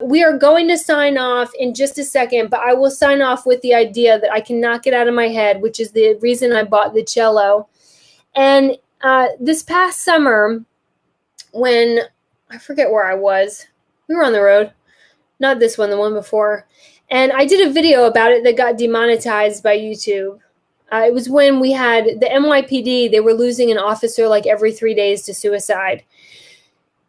We are going to sign off in just a second, but I will sign off with the idea that I cannot get out of my head, which is the reason I bought the cello. And this past summer, when I forget where I was, we were on the road, not this one, the one before. And I did a video about it that got demonetized by YouTube. It was when we had the NYPD, they were losing an officer like every 3 days to suicide.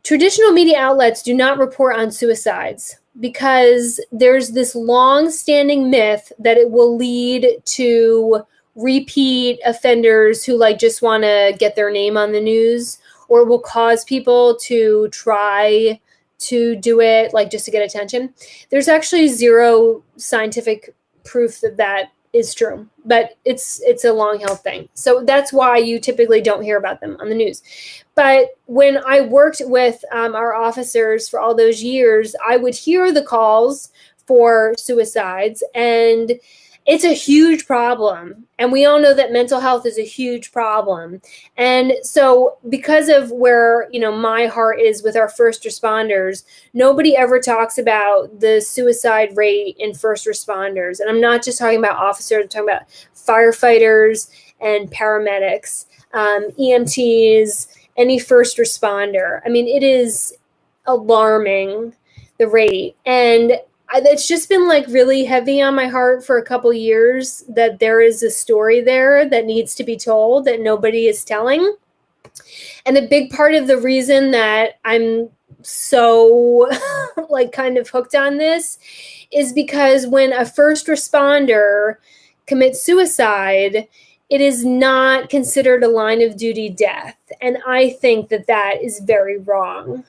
Traditional media outlets do not report on suicides because there's this long-standing myth that it will lead to repeat offenders who like just want to get their name on the news, or will cause people to try to do it like just to get attention. There's actually zero scientific proof that that is true, but it's a long-held thing. So that's why you typically don't hear about them on the news. But when I worked with our officers for all those years, I would hear the calls for suicides, and it's a huge problem. And we all know that mental health is a huge problem. And so because of where, my heart is with our first responders, nobody ever talks about the suicide rate in first responders. And I'm not just talking about officers, I'm talking about firefighters and paramedics, EMTs, any first responder. I mean, it is alarming, the rate. And it's just been like really heavy on my heart for a couple years that there is a story there that needs to be told that nobody is telling. And a big part of the reason that I'm so like kind of hooked on this is because when a first responder commits suicide, it is not considered a line of duty death. And I think that that is very wrong.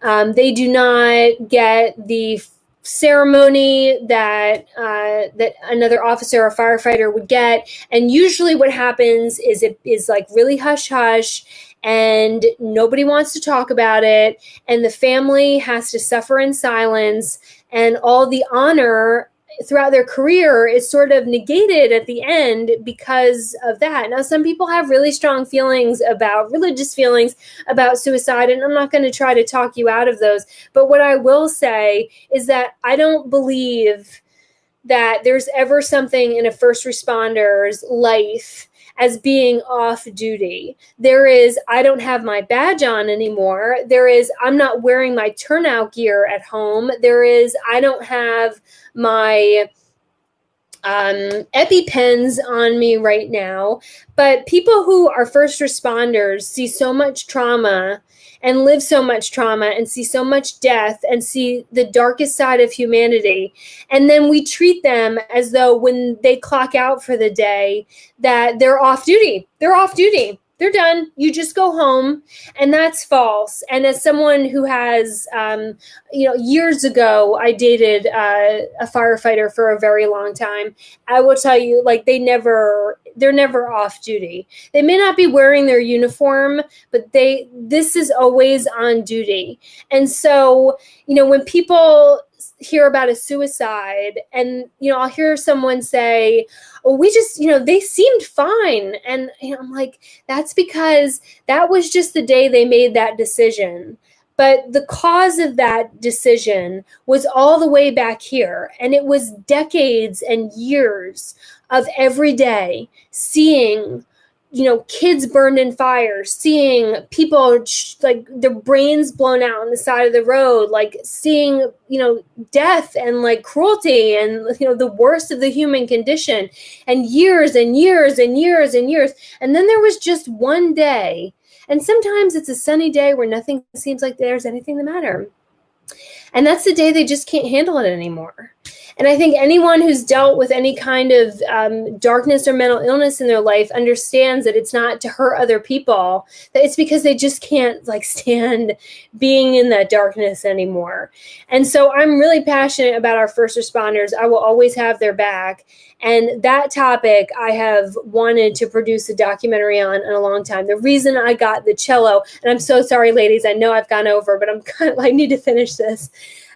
They do not get the ceremony that that another officer or firefighter would get. And usually what happens is it is like really hush-hush and nobody wants to talk about it. And the family has to suffer in silence, and all the honor throughout their career is sort of negated at the end because of that. Now, some people have really strong religious feelings about suicide, and I'm not going to try to talk you out of those. But what I will say is that I don't believe that there's ever something in a first responder's life as being off duty. There is, I don't have my badge on anymore. There is, I'm not wearing my turnout gear at home. There is, I don't have my EpiPens on me right now. But people who are first responders see so much trauma and live so much trauma and see so much death and see the darkest side of humanity. And then we treat them as though when they clock out for the day that they're off duty. They're off duty. They're done. You just go home. And that's false. And as someone who has, years ago, I dated a firefighter for a very long time. I will tell you, like, they're never off duty. They may not be wearing their uniform, but this is always on duty. And so, when people hear about a suicide and, I'll hear someone say, oh, we just, they seemed fine. And I'm like, that's because that was just the day they made that decision. But the cause of that decision was all the way back here. And it was decades and years of every day seeing kids burned in fire, seeing people like their brains blown out on the side of the road, like seeing, death and like cruelty and, the worst of the human condition, and years and years and years and years. And then there was just one day, and sometimes it's a sunny day where nothing seems like there's anything the matter. And that's the day they just can't handle it anymore. And I think anyone who's dealt with any kind of darkness or mental illness in their life understands that it's not to hurt other people, that it's because they just can't stand being in that darkness anymore. And so I'm really passionate about our first responders. I will always have their back. And that topic I have wanted to produce a documentary on in a long time. The reason I got the cello, and I'm so sorry, ladies, I know I've gone over, but I need to finish this.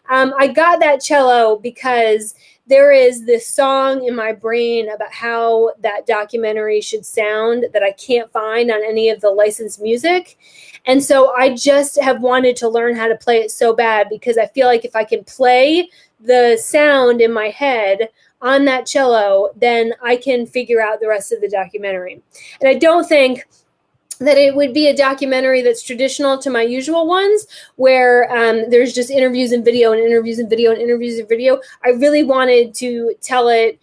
I got that cello because there is this song in my brain about how that documentary should sound that I can't find on any of the licensed music. And so I just have wanted to learn how to play it so bad, because I feel like if I can play the sound in my head on that cello, then I can figure out the rest of the documentary. And I don't think that it would be a documentary that's traditional to my usual ones, where there's just interviews and video and interviews and video and interviews and video. I really wanted to tell it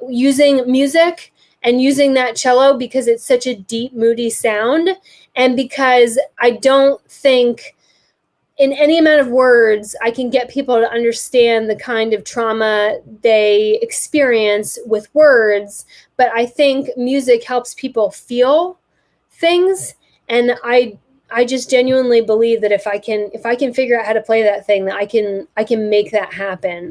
using music and using that cello, because it's such a deep, moody sound, and because I don't think in any amount of words I can get people to understand the kind of trauma they experience with words. But I think music helps people feel things, and I just genuinely believe that if I can figure out how to play that thing, that I can make that happen.